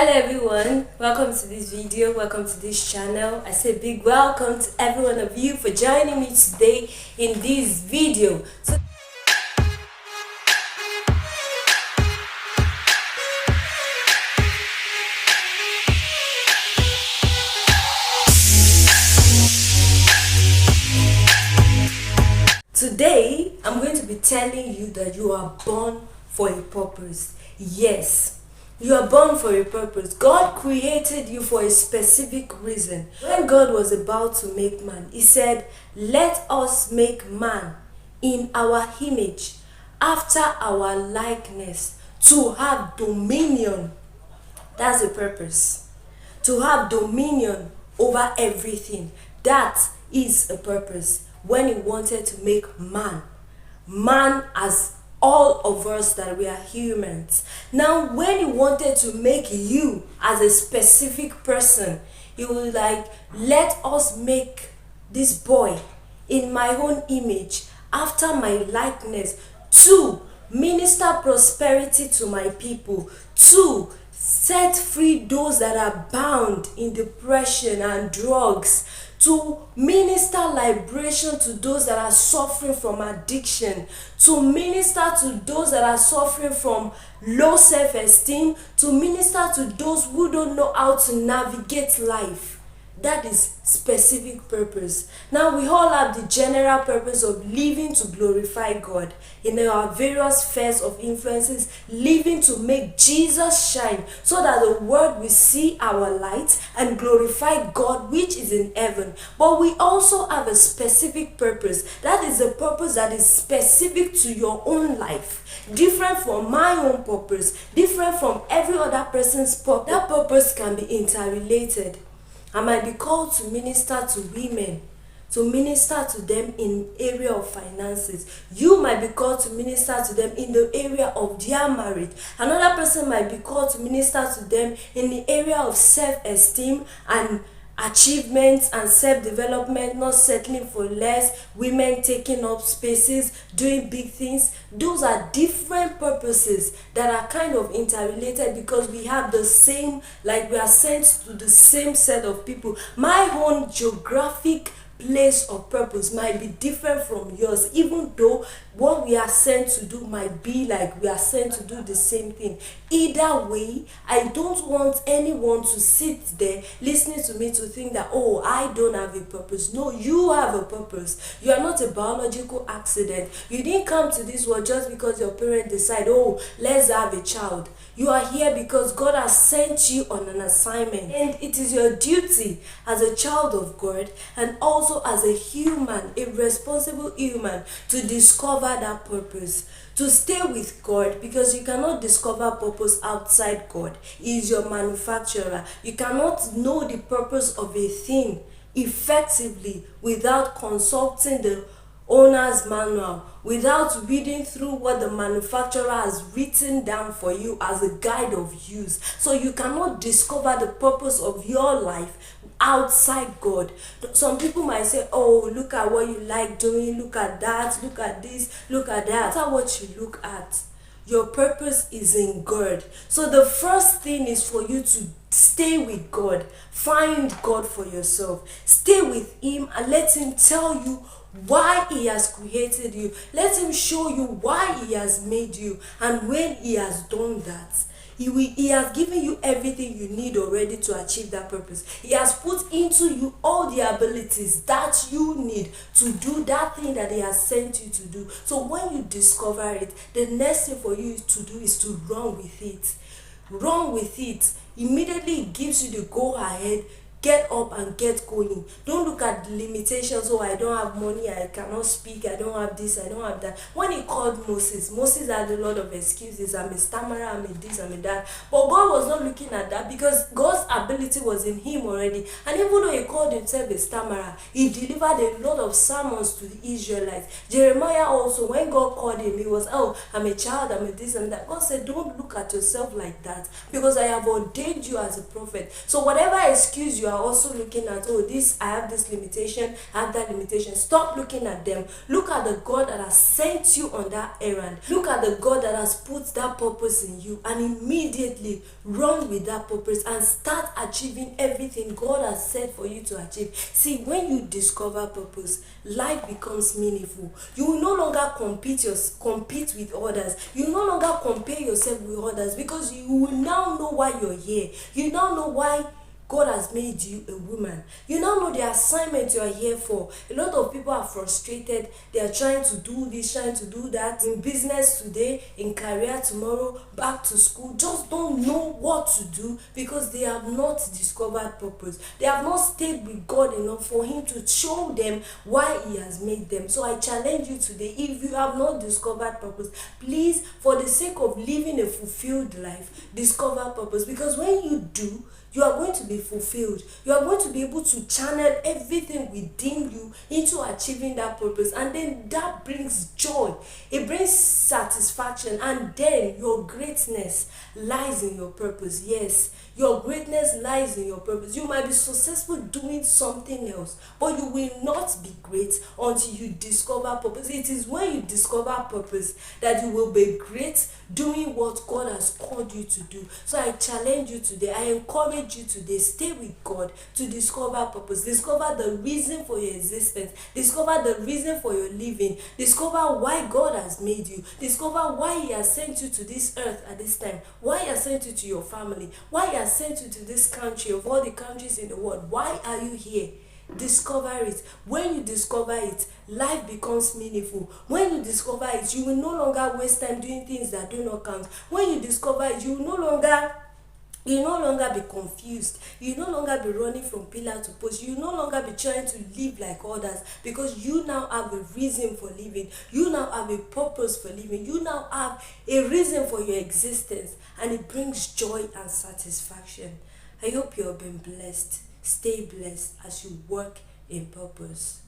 Hello everyone, welcome to this video, welcome to this channel. I say big welcome to every one of you for joining me today in this video. Today, I'm going to be telling you that you are born for a purpose. Yes, you are born for a purpose. God created you for a specific reason. When God was about to make man, He said, "Let us make man in our image, after our likeness, to have dominion." That's the purpose. To have dominion over everything. That is a purpose. When He wanted to make man as all of us that we are humans. Now, when He wanted to make you as a specific person, He was like, "Let us make this boy in my own image, after my likeness, to minister prosperity to my people, to set free those that are bound in depression and drugs, to minister liberation to those that are suffering from addiction, to minister to those that are suffering from low self-esteem, to minister to those who don't know how to navigate life." That is specific purpose. Now, we all have the general purpose of living to glorify God in our various spheres of influences, living to make Jesus shine so that the world will see our light and glorify God which is in heaven. But we also have a specific purpose. That is a purpose that is specific to your own life, different from my own purpose, different from every other person's purpose. That purpose can be interrelated. I might be called to minister to women, to minister to them in area of finances. You might be called to minister to them in the area of their marriage. Another person might be called to minister to them in the area of self-esteem and achievements and self-development, not settling for less, women taking up spaces, doing big things. Those are different purposes that are kind of interrelated because we have the same, like we are sent to the same set of people. My own geographic place of purpose might be different from yours, even though what we are sent to do might be like we are sent to do the same thing. Either way, I don't want anyone to sit there listening to me to think that, "Oh, I don't have a purpose." No, you have a purpose. You are not a biological accident. You didn't come to this world just because your parents decide, "Oh, let's have a child." You are here because God has sent you on an assignment, and it is your duty as a child of God and also as a human, a responsible human, to discover that purpose, to stay with God, because you cannot discover purpose outside God. He is your manufacturer. You cannot know the purpose of a thing effectively without consulting the owner's manual, without reading through what the manufacturer has written down for you as a guide of use. So you cannot discover the purpose of your life outside God. Some people might say, "Oh, look at what you like doing, look at that, look at this, look at that." That's what you look at. Your purpose is in God. So the first thing is for you to stay with God. Find God for yourself. Stay with Him and let Him tell you why He has created you. Let Him show you why He has made you. And when He has done that, He has given you everything you need already to achieve that purpose. He has put into you all the abilities that you need to do that thing that He has sent you to do. So when you discover it, the next thing for you to do is to run with it. Run with it. Immediately it gives you the go ahead. Get up and get going. Don't look at the limitations. "Oh, I don't have money, I cannot speak, I don't have this, I don't have that." When He called Moses had a lot of excuses. "I'm a stammerer, I'm a this, I'm a that." But God was not looking at that, because God's ability was in him already. And even though he called himself a stammerer, he delivered a lot of sermons to the Israelites. Jeremiah also, when God called him, he was, oh, I'm a child, I'm a this and that. God said, don't look at yourself like that, because I have ordained you as a prophet. So whatever excuse you are also looking at, oh, this, I have this limitation, I have that limitation, stop looking at them. Look at the God that has sent you on that errand. Look at the God that has put that purpose in you, and immediately run with that purpose and start achieving everything God has said for you to achieve. See, when you discover purpose, life becomes meaningful. You will no longer compete with others. You no longer compare yourself with others, because you will now know why you're here. You now know why God has made you a woman. You now know the assignment you are here for. A lot of people are frustrated. They are trying to do this, trying to do that. In business today, in career tomorrow, back to school. Just don't know what to do, because they have not discovered purpose. They have not stayed with God enough for Him to show them why He has made them. So I challenge you today, if you have not discovered purpose, please, for the sake of living a fulfilled life, discover purpose. Because when you do, you are going to be fulfilled. You are going to be able to channel everything within you into achieving that purpose. And then that brings joy. It brings satisfaction. And then your greatness lies in your purpose. Yes, your greatness lies in your purpose. You might be successful doing something else, but you will not be great until you discover purpose. It is when you discover purpose that you will be great doing what God has called you to do. So I challenge you today. I encourage you today, stay with God to discover purpose. Discover the reason for your existence. Discover the reason for your living. Discover why God has made you. Discover why He has sent you to this earth at this time. Why He has sent you to your family. Why He has sent you to this country, of all the countries in the world. Why are you here? Discover it. When you discover it, life becomes meaningful. When you discover it, you will no longer waste time doing things that do not count. When you discover it, you will no longer be confused. You no longer be running from pillar to post. You no longer be trying to live like others, because you now have a reason for living. You now have a purpose for living. You now have a reason for your existence, and it brings joy and satisfaction. I hope you have been blessed. Stay blessed as you work in purpose.